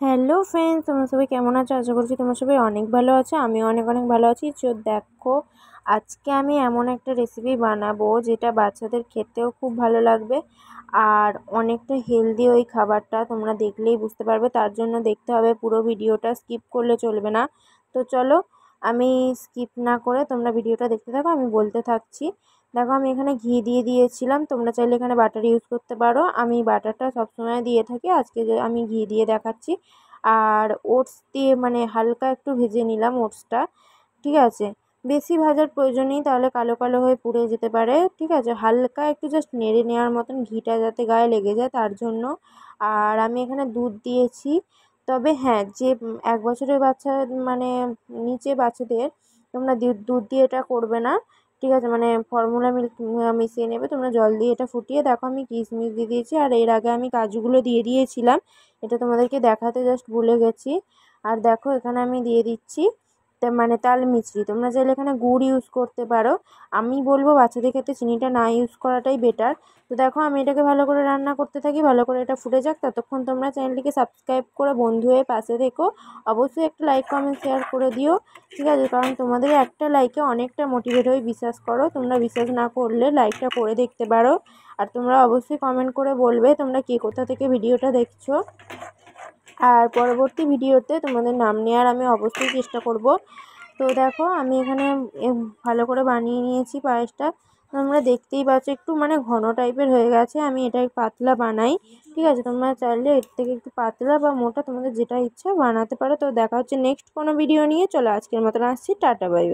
Hello friends, তোমরা সবাই কেমন আছো? আশা করছি তোমরা সবাই অনেক ভালো আছো। আমি অনেক অনেক ভালো আছি। দেখো, আজকে আমি এমন একটা রেসিপি বানাবো যেটা বাচ্চাদের খেতেও খুব ভালো লাগবে আর অনেকটা হেলদি। ওই খাবারটা তোমরা দেখলেই বুঝতে পারবে। তার জন্য দেখতে হবে পুরো ভিডিওটা, স্কিপ করলে চলবে না। তো চলো, আমি স্কিপ না করে তোমরা ভিডিওটা দেখতে থাকো, আমি বলতে থাকছি। দেখো, আমি এখানে ঘি দিয়ে দিয়েছিলাম, তোমরা চাইলে এখানে বাটার ইউজ করতে পারো। আমি বাটারটা সবসময় দিয়ে থাকি, আজকে আমি ঘি দিয়ে দেখাচ্ছি। আর ওটস দিয়ে মানে হালকা একটু ভেজে নিলাম ওটসটা, ঠিক আছে। বেশি ভাজার প্রয়োজন নেই, তাহলে কালো কালো হয়ে পুড়ে যেতে পারে, ঠিক আছে। হালকা একটু জাস্ট নেড়ে নেওয়ার মতন, ঘিটা যাতে গায়ে লেগে যায় তার জন্য। আর আমি এখানে দুধ দিয়েছি। তবে হ্যাঁ, যে 1 বছরের বাচ্চা মানে নিচে বাচ্চাদের তোমরা দুধ দিয়ে এটা করবে না, ঠিক আছে। মানে ফর্মুলা মিল্ক মিশিয়ে নেবে তোমরা, জল দিয়ে এটা ফুটিয়ে। দেখো, আমি কিশমিশ দিয়ে দিয়েছি আর এর আগে আমি কাজুগুলো দিয়ে দিয়েছিলাম, এটা তোমাদেরকে দেখাতে জাস্ট ভুলে গেছি। আর দেখো, এখানে আমি দিয়ে দিচ্ছি মানে তাল মিছরি। তোমরা চাইলে এখানে গুড় ইউজ করতে পারো। আমি বলবো বাচ্চাদের ক্ষেত্রে চিনিটা না ইউজ করাটাই বেটার। তো দেখো, আমি এটাকে ভালো করে রান্না করতে থাকি, ভালো করে এটা ফুটে যাক। ততক্ষণ তোমরা চ্যানেলটিকে সাবস্ক্রাইব করে বন্ধু হয়ে পাশে থেকো। অবশ্যই একটা লাইক কমেন্ট শেয়ার করে দিও, ঠিক আছে। কারণ তোমাদের একটা লাইকে অনেকটা মোটিভেট হয়ে, বিশ্বাস করো। তোমরা বিশ্বাস না করলে লাইকটা করে দেখতে পারো। আর তোমরা অবশ্যই কমেন্ট করে বলবে তোমরা কে কোথা থেকে ভিডিওটা দেখছো। আর পরবর্তী ভিডিওতে তোমাদের নাম নেওয়ার আমি অবশ্যই চেষ্টা করব। তো দেখো, আমি এখানে ভালো করে বানিয়ে নিয়েছি পায়েসটা। তোমরা দেখতেই পাচ্ছ একটু মানে ঘন টাইপের হয়ে গেছে। আমি এটা পাতলা বানাই, ঠিক আছে। তোমরা চাইলে এর থেকে একটু পাতলা বা মোটা তোমাদের যেটা ইচ্ছা বানাতে পারো। তো দেখা হচ্ছে নেক্সট কোনো ভিডিও নিয়ে। চলো, আজকের মতন আসছি, টাটা বাই বাই।